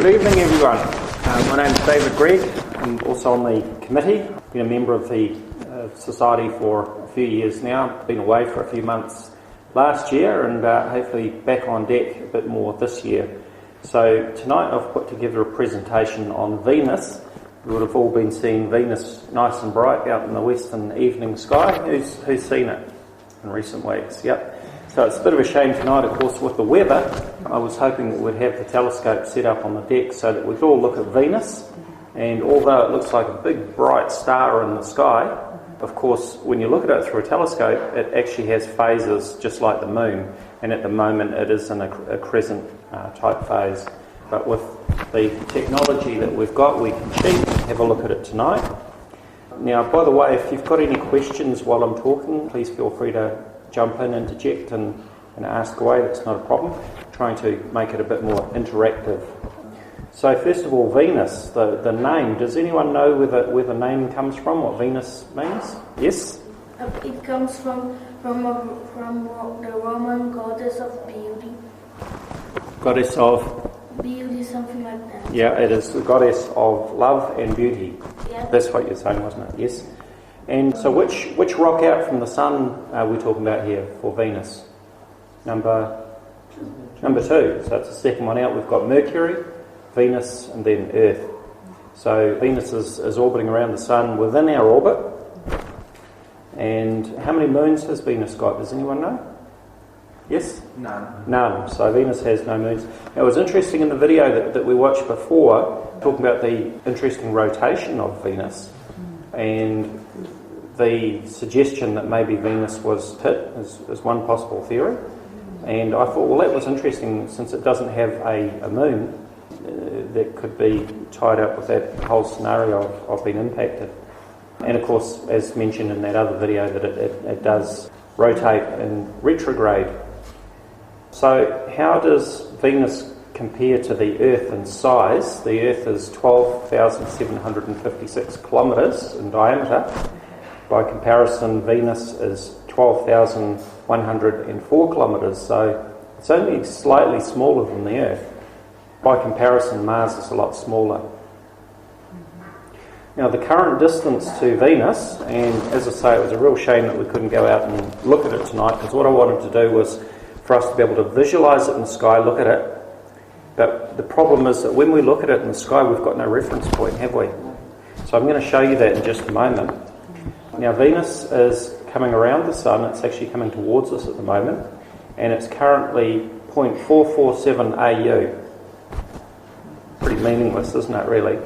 Good evening, everyone. My name is David Gregg. I'm also on the committee. I've been a member of the Society for a few years now. Been away for a few months last year and hopefully back on deck a bit more this year. So tonight I've put together a presentation on Venus. We would have all been seeing Venus nice and bright out in the western evening sky. Who's seen it in recent weeks? Yep. So it's a bit of a shame tonight, of course, with the weather. I was hoping that we'd have the telescope set up on the deck so that we could all look at Venus. And although it looks like a big bright star in the sky, of course, when you look at it through a telescope, it actually has phases just like the moon. And at the moment, it is in a crescent type phase. But with the technology that we've got, we can cheat and have a look at it tonight. Now, by the way, if you've got any questions while I'm talking, please feel free to jump in, interject and ask away. That's not a problem. Trying to make it a bit more interactive. So first of all, Venus, the name. Does anyone know where the name comes from, what Venus means? Yes? It comes from the Roman goddess of beauty. Goddess of? Beauty, something like that. Yeah, it is the goddess of love and beauty. Yeah. That's what you're saying, wasn't it? Yes. And so which rock out from the sun are we talking about here for Venus? Number 2. So it's the second one out. We've got Mercury, Venus, and then Earth. So Venus is orbiting around the sun within our orbit. And how many moons has Venus got? Does anyone know? Yes? None. So Venus has no moons. Now, it was interesting in the video that we watched before, talking about the interesting rotation of Venus. And the suggestion that maybe Venus was hit is one possible theory. And I thought, well, that was interesting since it doesn't have a moon that could be tied up with that whole scenario of being impacted. And of course, as mentioned in that other video, that it does rotate in retrograde. So how does Venus compare to the Earth in size? The Earth is 12,756 kilometres in diameter. By comparison, Venus is 12,104 kilometres, so it's only slightly smaller than the Earth. By comparison, Mars is a lot smaller. Now, the current distance to Venus, and as I say, it was a real shame that we couldn't go out and look at it tonight, because what I wanted to do was for us to be able to visualise it in the sky, look at it. But the problem is that when we look at it in the sky, we've got no reference point, have we? So I'm going to show you that in just a moment. Now, Venus is coming around the Sun. It's actually coming towards us at the moment. And it's currently 0.447 AU. Pretty meaningless, isn't it, really,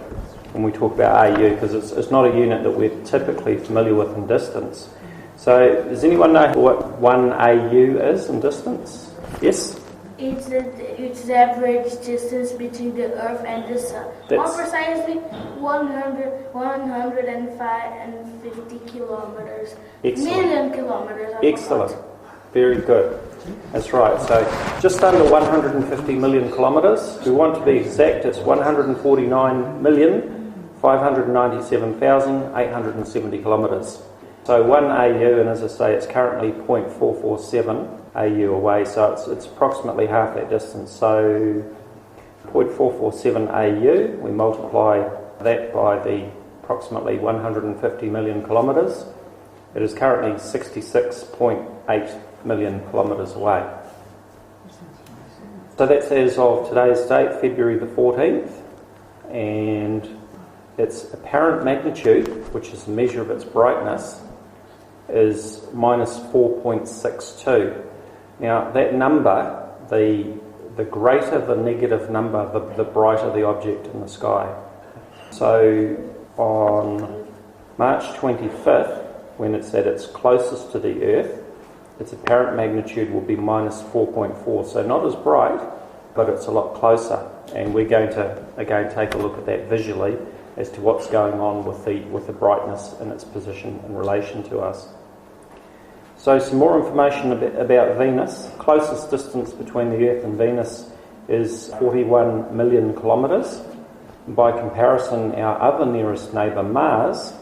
when we talk about AU, because it's not a unit that we're typically familiar with in distance. So, does anyone know what 1 AU is in distance? Yes? It's the average distance between the Earth and the Sun. More precisely, 150 kilometers. Excellent. Million kilometers. Excellent. Very good. That's right. So just under 150 million kilometres. We want to be exact. It's 149,597,870 kilometres. So 1 AU, and as I say, it's currently 0.447 AU away, so it's approximately half that distance. So 0.447 AU, we multiply that by the approximately 150 million kilometres. It is currently 66.8 million kilometres away. So that's as of today's date, February the 14th, and its apparent magnitude, which is a measure of its brightness, is minus 4.62. Now that number, the greater the negative number, the brighter the object in the sky. So on March 25th, when it's at its closest to the Earth, its apparent magnitude will be minus 4.4. So not as bright, but it's a lot closer. And we're going to again take a look at that visually as to what's going on with the brightness and its position in relation to us. So some more information about Venus. Closest distance between the Earth and Venus is 41 million kilometres. By comparison, our other nearest neighbour, Mars,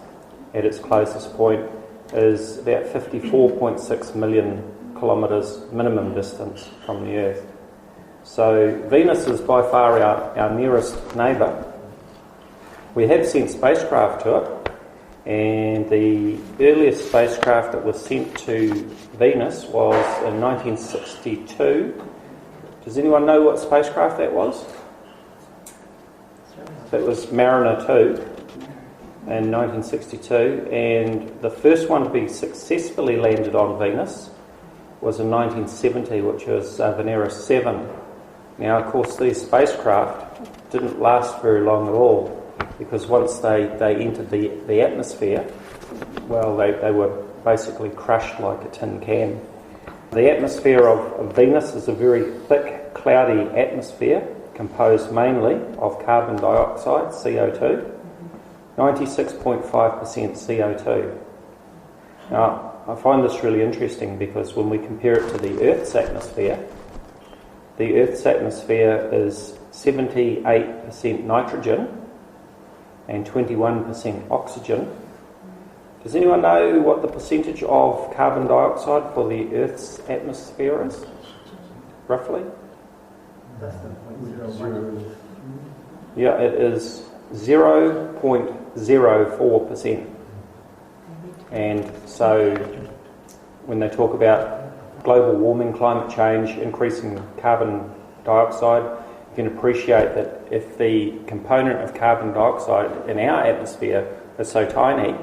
at its closest point, is about 54.6 million kilometres minimum distance from the Earth. So Venus is by far our nearest neighbour. We have sent spacecraft to it, and the earliest spacecraft that was sent to Venus was in 1962. Does anyone know what spacecraft that was? That was Mariner 2 in 1962, and the first one to be successfully landed on Venus was in 1970, which was Venera 7. Now, of course, these spacecraft didn't last very long at all, because once they entered the atmosphere, well, they were basically crushed like a tin can. The atmosphere of Venus is a very thick, cloudy atmosphere composed mainly of carbon dioxide, CO2, 96.5% CO2. Now, I find this really interesting because when we compare it to the Earth's atmosphere is 78% nitrogen and 21% oxygen. Does anyone know what the percentage of carbon dioxide for the Earth's atmosphere is, roughly? Yeah, it is 0.04%. And so when they talk about global warming, climate change, increasing carbon dioxide, you can appreciate that if the component of carbon dioxide in our atmosphere is so tiny,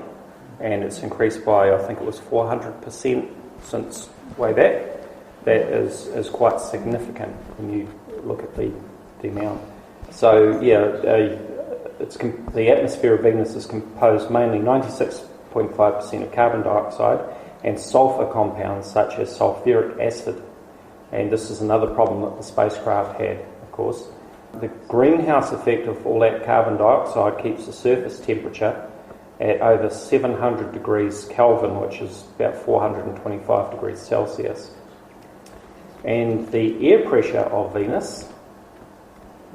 and it's increased by, I think it was 400% since way back, that is quite significant when you look at the amount. So yeah, the atmosphere of Venus is composed mainly 96.5% of carbon dioxide and sulfur compounds such as sulfuric acid. And this is another problem that the spacecraft had, of course. The greenhouse effect of all that carbon dioxide keeps the surface temperature at over 700 degrees Kelvin, which is about 425 degrees Celsius. And the air pressure of Venus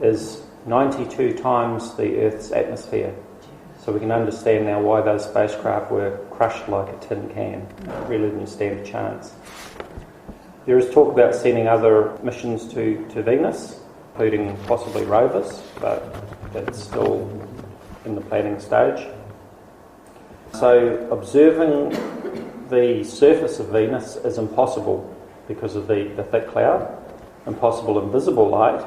is 92 times the Earth's atmosphere. So we can understand now why those spacecraft were crushed like a tin can. Really didn't stand a chance. There is talk about sending other missions to Venus, including possibly rovers, but that's still in the planning stage. So observing the surface of Venus is impossible because of the thick cloud, impossible in visible light,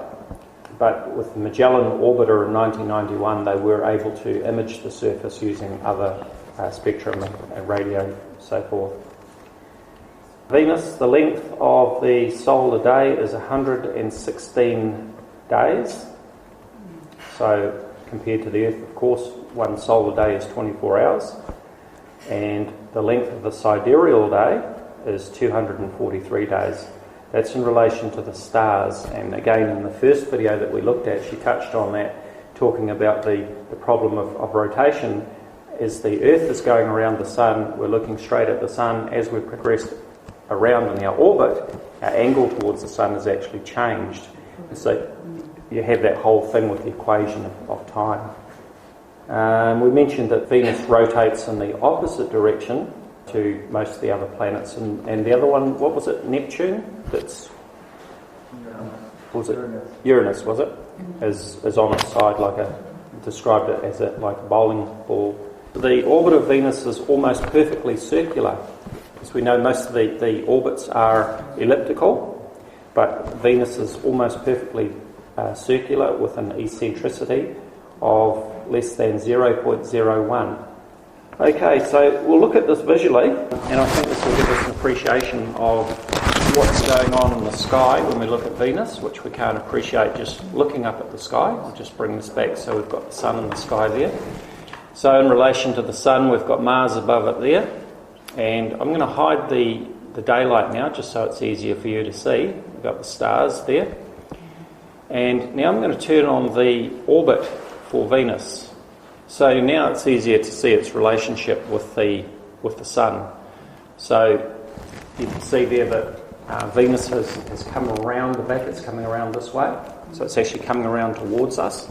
but with the Magellan orbiter in 1991 they were able to image the surface using other spectrum and radio and so forth. Venus, the length of the solar day is 116 days. So compared to the Earth, of course, one solar day is 24 hours. And the length of the sidereal day is 243 days. That's in relation to the stars. And again, in the first video that we looked at, she touched on that, talking about the problem of rotation. As the Earth is going around the Sun, we're looking straight at the Sun. As we progress around in our orbit, our angle towards the Sun has actually changed. And so you have that whole thing with the equation of time. We mentioned that Venus rotates in the opposite direction to most of the other planets, and the other one, what was it, Neptune? Uranus, was it? Is on its side described it as like a bowling ball. The orbit of Venus is almost perfectly circular. As we know, most of the orbits are elliptical, but Venus is almost perfectly circular with an eccentricity of less than 0.01. Okay, so we'll look at this visually, and I think this will give us an appreciation of what's going on in the sky when we look at Venus, which we can't appreciate just looking up at the sky. I'll just bring this back so we've got the Sun in the sky there. So in relation to the Sun, we've got Mars above it there, and I'm going to hide the daylight now just so it's easier for you to see. We've got the stars there. And now I'm going to turn on the orbit for Venus. So now it's easier to see its relationship with the Sun. So you can see there that Venus has come around the back, it's coming around this way. So it's actually coming around towards us.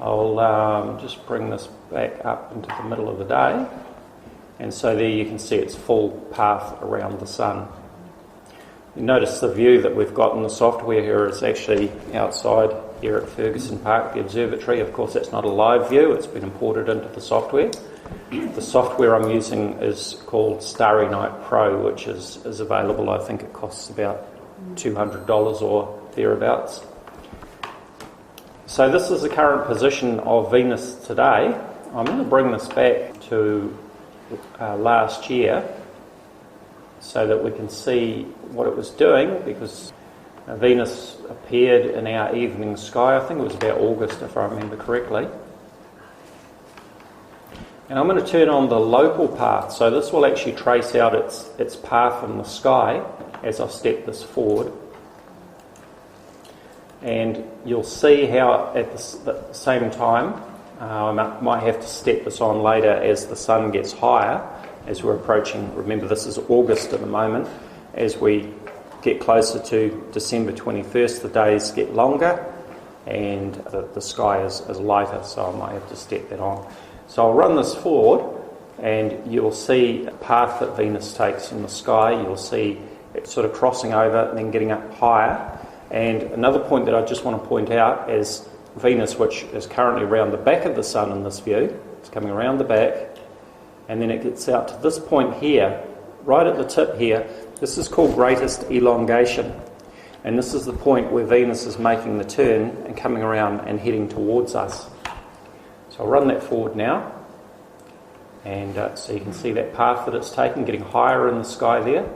I'll just bring this back up into the middle of the day. And so there you can see its full path around the Sun. You notice the view that we've got in the software here is actually outside here at Ferguson Park, the observatory. Of course, that's not a live view, it's been imported into the software. The software I'm using is called Starry Night Pro, which is available. I think it costs about $200 or thereabouts. So this is the current position of Venus today. I'm going to bring this back to last year so that we can see what it was doing, because Venus appeared in our evening sky. I think it was about August, if I remember correctly. And I'm going to turn on the local path, so this will actually trace out its path in the sky as I step this forward. And you'll see how at the same time, I might have to step this on later as the sun gets higher, as we're approaching, remember this is August at the moment, as we get closer to December 21st, the days get longer and the sky is lighter, so I might have to step that on. So I'll run this forward and you'll see a path that Venus takes in the sky. You'll see it sort of crossing over and then getting up higher. And another point that I just want to point out is Venus, which is currently around the back of the sun in this view. It's coming around the back and then it gets out to this point here, right at the tip here. This is called greatest elongation. And this is the point where Venus is making the turn and coming around and heading towards us. So I'll run that forward now, and so you can see that path that it's taken, getting higher in the sky there.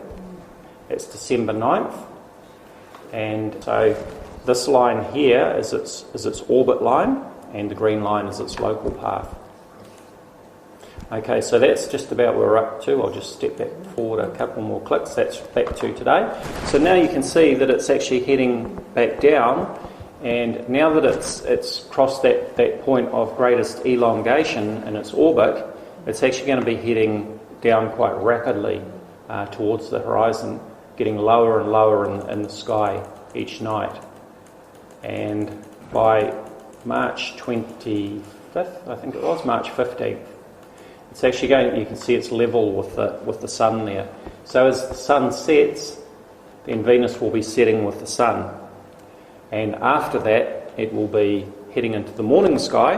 It's December 9th, and so this line here is its orbit line, and the green line is its local path. Okay, so that's just about where we're up to. I'll just step back forward a couple more clicks. That's back to today. So now you can see that it's actually heading back down. And now that it's crossed that point of greatest elongation in its orbit, it's actually going to be heading down quite rapidly towards the horizon, getting lower and lower in the sky each night. And by March 25th, I think it was, March 15th, it's actually going, you can see it's level with the sun there. So as the sun sets, then Venus will be setting with the sun. And after that, it will be heading into the morning sky,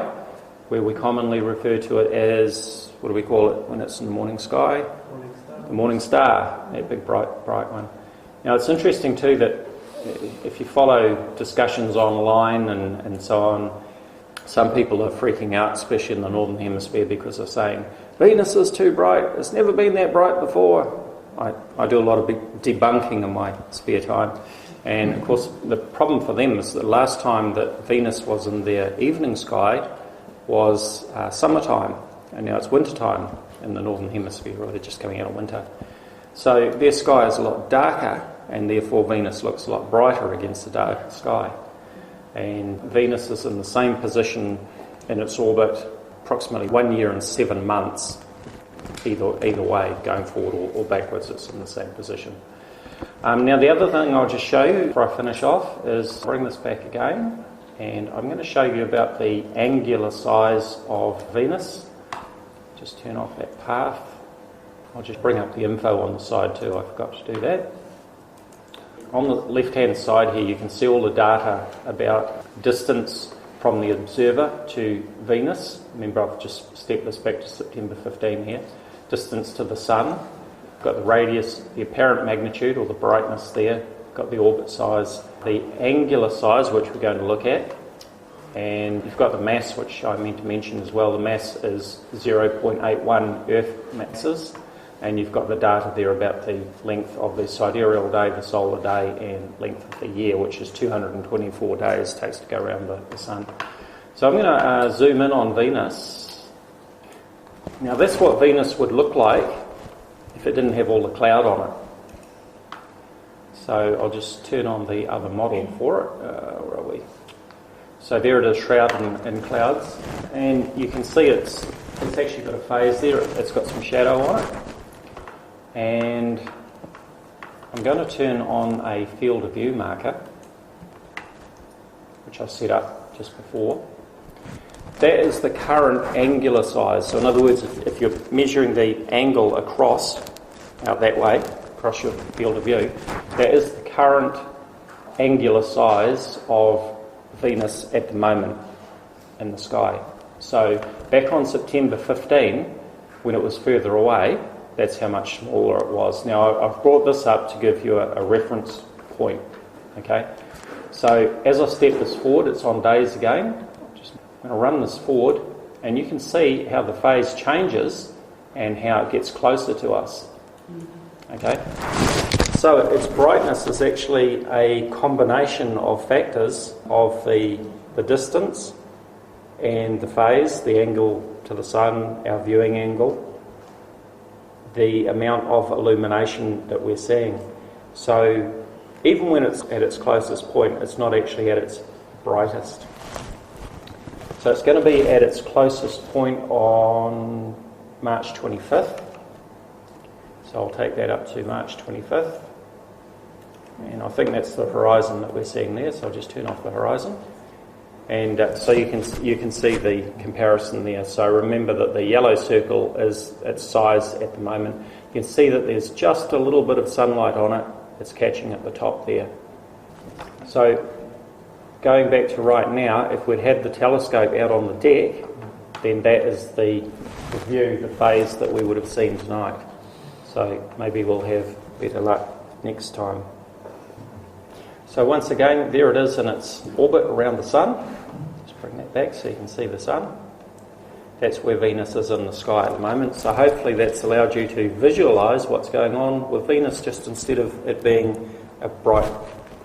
where we commonly refer to it as, what do we call it when it's in the morning sky? Morning star. The morning star, that big bright one. Now it's interesting too that if you follow discussions online and so on, some people are freaking out, especially in the Northern Hemisphere, because they're saying, Venus is too bright, it's never been that bright before. I do a lot of debunking in my spare time. And of course, the problem for them is that the last time that Venus was in their evening sky was summertime, and now it's wintertime in the Northern Hemisphere, or they're just coming out of winter. So their sky is a lot darker, and therefore Venus looks a lot brighter against the dark sky. And Venus is in the same position in its orbit approximately 1 year and 7 months, either way, going forward or backwards, it's in the same position. Now the other thing I'll just show you before I finish off is bring this back again, and I'm going to show you about the angular size of Venus. Just turn off that path. I'll just bring up the info on the side too, I forgot to do that. On the left hand side here you can see all the data about distance from the observer to Venus. Remember, I've just stepped this back to September 15 here. Distance to the sun. Got the radius, the apparent magnitude or the brightness there, got the orbit size, the angular size, which we're going to look at, and you've got the mass, which I meant to mention as well. The mass is 0.81 Earth masses, and you've got the data there about the length of the sidereal day, the solar day, and length of the year, which is 224 days it takes to go around the sun. So I'm going to zoom in on Venus. Now that's what Venus would look like if it didn't have all the cloud on it. So I'll just turn on the other model for it. Where are we? So there it is, shrouded in clouds, and you can see it's actually got a phase there. It's got some shadow on it, and I'm going to turn on a field of view marker, which I set up just before. That is the current angular size. So in other words, if you're measuring the angle across out that way, across your field of view, that is the current angular size of Venus at the moment in the sky. So back on September 15, when it was further away, that's how much smaller it was. Now, I've brought this up to give you a reference point, okay? So as I step this forward, it's on days again. I'm going to run this forward, and you can see how the phase changes and how it gets closer to us, okay? So its brightness is actually a combination of factors of the distance and the phase, the angle to the sun, our viewing angle, the amount of illumination that we're seeing. So even when it's at its closest point, it's not actually at its brightest. So it's going to be at its closest point on March 25th. So I'll take that up to March 25th. And I think that's the horizon that we're seeing there, so I'll just turn off the horizon. And so you can see the comparison there. So remember that the yellow circle is its size at the moment. You can see that there's just a little bit of sunlight on it. It's catching at the top there. So going back to right now, if we'd had the telescope out on the deck, then that is the view, the phase that we would have seen tonight. So maybe we'll have better luck next time. So once again, there it is in its orbit around the sun. Just bring that back so you can see the sun. That's where Venus is in the sky at the moment. So hopefully that's allowed you to visualise what's going on with Venus, just instead of it being a bright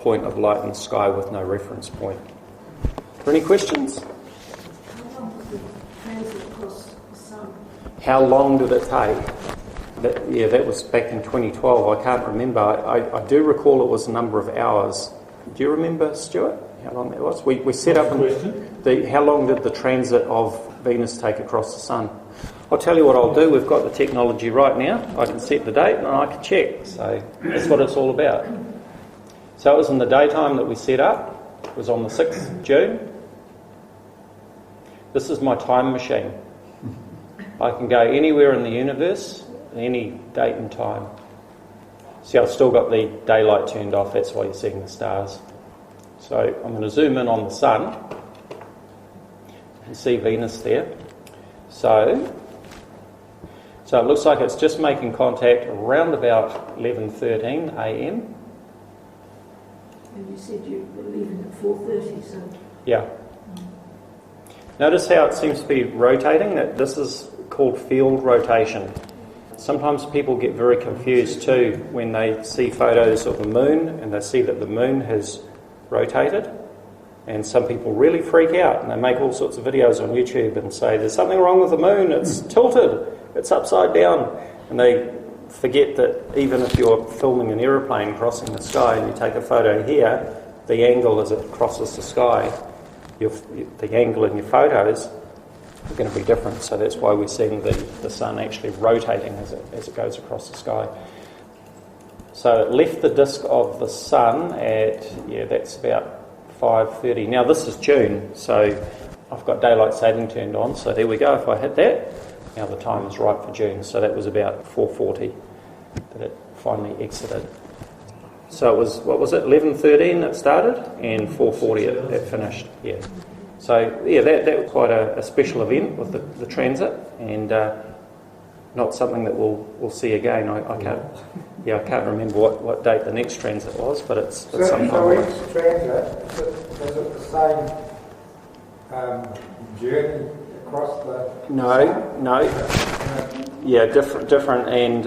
point of light in the sky with no reference point. Are there any questions? How long was the transit across the sun? How long did it take? That was back in 2012. I can't remember. I do recall it was a number of hours. Do you remember, Stuart, how long that was? We set up... How long did the transit of Venus take across the sun? I'll tell you what I'll do. We've got the technology right now. I can set the date and I can check. So that's what it's all about. So it was in the daytime that we set up. It was on the 6th of June. This is my time machine. I can go anywhere in the universe, any date and time. See, I've still got the daylight turned off, that's why you're seeing the stars. So I'm going to zoom in on the sun. You can see Venus there. So it looks like it's just making contact around about 11:13 a.m. And you said you were leaving at 4:30, so... Yeah. Notice how it seems to be rotating. This is called field rotation. Sometimes people get very confused too when they see photos of the moon and they see that the moon has rotated, and some people really freak out and they make all sorts of videos on YouTube and say there's something wrong with the moon, it's tilted, it's upside down, and they forget that even if you're filming an aeroplane crossing the sky and you take a photo here, the angle as it crosses the sky, the angle in your photos are going to be different. So that's why we're seeing the sun actually rotating as it goes across the sky. So it left the disk of the sun at, that's about 5:30. Now this is June, so I've got daylight saving turned on, so there we go. If I hit that, now the time is right for June. So that was about 4:40 that it finally exited. So it was, 11:13 it started, and 4:40 it finished. Yeah. So that was quite a special event with the transit, and not something that we'll see again. I can't remember what date the next transit was, but it's sometime. So each transit, is it the same journey across the? No. Yeah, different, and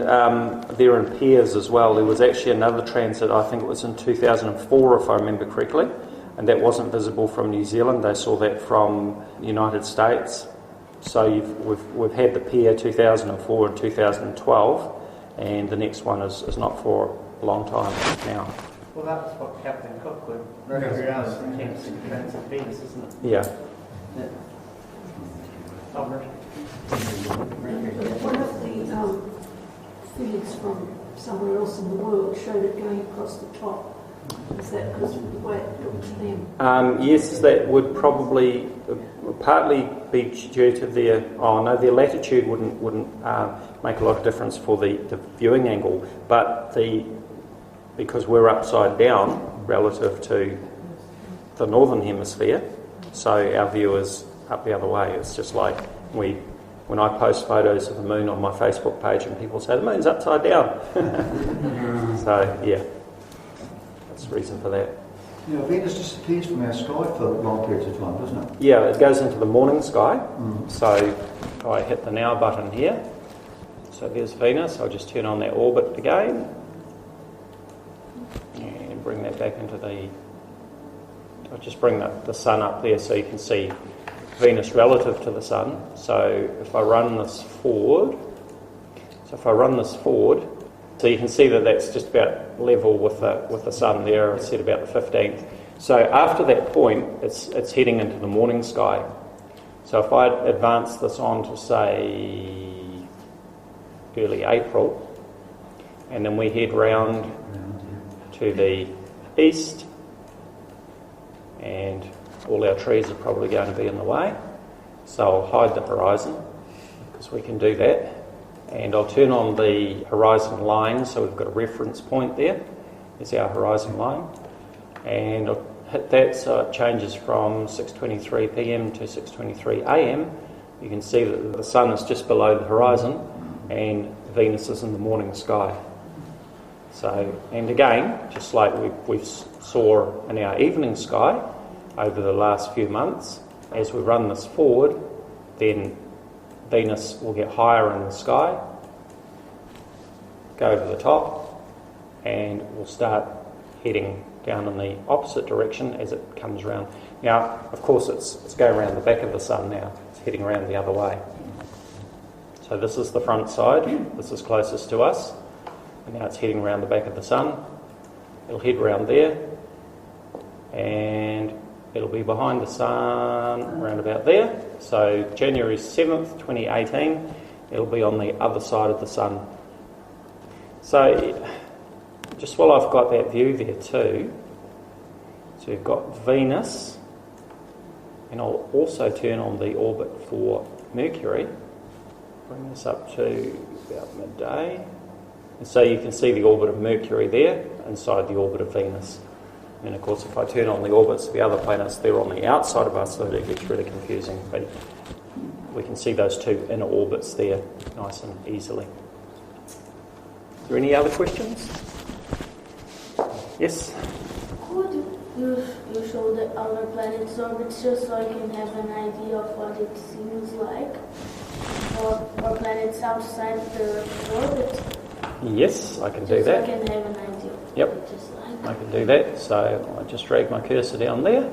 they're in pairs as well. There was actually another transit, I think it was in 2004, if I remember correctly, and that wasn't visible from New Zealand. They saw that from the United States. So we've had the pair 2004 and 2012, and the next one is not for a long time now. Well, that was what Captain Cook would figure out as the attempts to transit Venus, isn't it? Yeah. Albert? One of the feeds from somewhere else in the world showed it going across the top Is that because of the way it looks to them? Yes, that would probably partly be due to their. Oh no, their latitude wouldn't make a lot of difference for the viewing angle, but because we're upside down relative to the northern hemisphere, so our view is up the other way. It's just like when I post photos of the moon on my Facebook page and people say the moon's upside down. So yeah, that's the reason for that. Yeah, Venus disappears from our sky for long periods of time, doesn't it? Yeah, it goes into the morning sky. So if I hit the now button here, so there's Venus. I'll just turn on that orbit again and bring that back into I'll just bring the sun up there so you can see Venus relative to the sun. So if I run this forward, so you can see that that's just about level with the sun there. I said about the 15th. So after that point, it's heading into the morning sky. So if I advance this on to say early April, and then we head round to the east, and all our trees are probably going to be in the way. So I'll hide the horizon because we can do that. And I'll turn on the horizon line, so we've got a reference point there. There's our horizon line. And I'll hit that so it changes from 6:23 p.m. to 6:23 a.m. You can see that the sun is just below the horizon and Venus is in the morning sky. So, and again, just like we saw in our evening sky over the last few months, as we run this forward, then Venus will get higher in the sky, go to the top, and we'll start heading down in the opposite direction as it comes around. Now, of course, it's going around the back of the sun now. It's heading around the other way. So this is the front side. This is closest to us. And now it's heading around the back of the sun. It'll head around there, and it'll be behind the sun around about there. So January 7th, 2018, it'll be on the other side of the sun. So just while I've got that view there too, so you've got Venus, and I'll also turn on the orbit for Mercury. Bring this up to about midday. And so you can see the orbit of Mercury there inside the orbit of Venus. And of course, if I turn on the orbits of the other planets, they're on the outside of us, so it gets really confusing. But we can see those two inner orbits there nice and easily. Is there any other questions? Yes? Could you show the other planets' orbits just so I can have an idea of what it seems like? Or planets outside the orbit? Yes, I can do that. So I can have an idea. Yep, I can do that. So I just drag my cursor down there,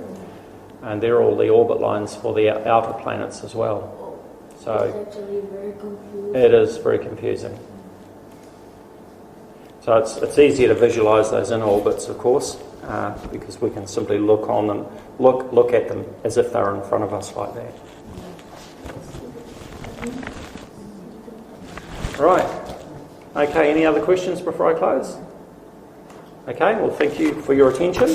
and there are all the orbit lines for the outer planets as well. So it's actually very confusing. it is very confusing. So it's easier to visualise those inner orbits, of course, because we can simply look on them, look at them as if they're in front of us like that. Right. Okay, any other questions before I close? Okay, well, thank you for your attention.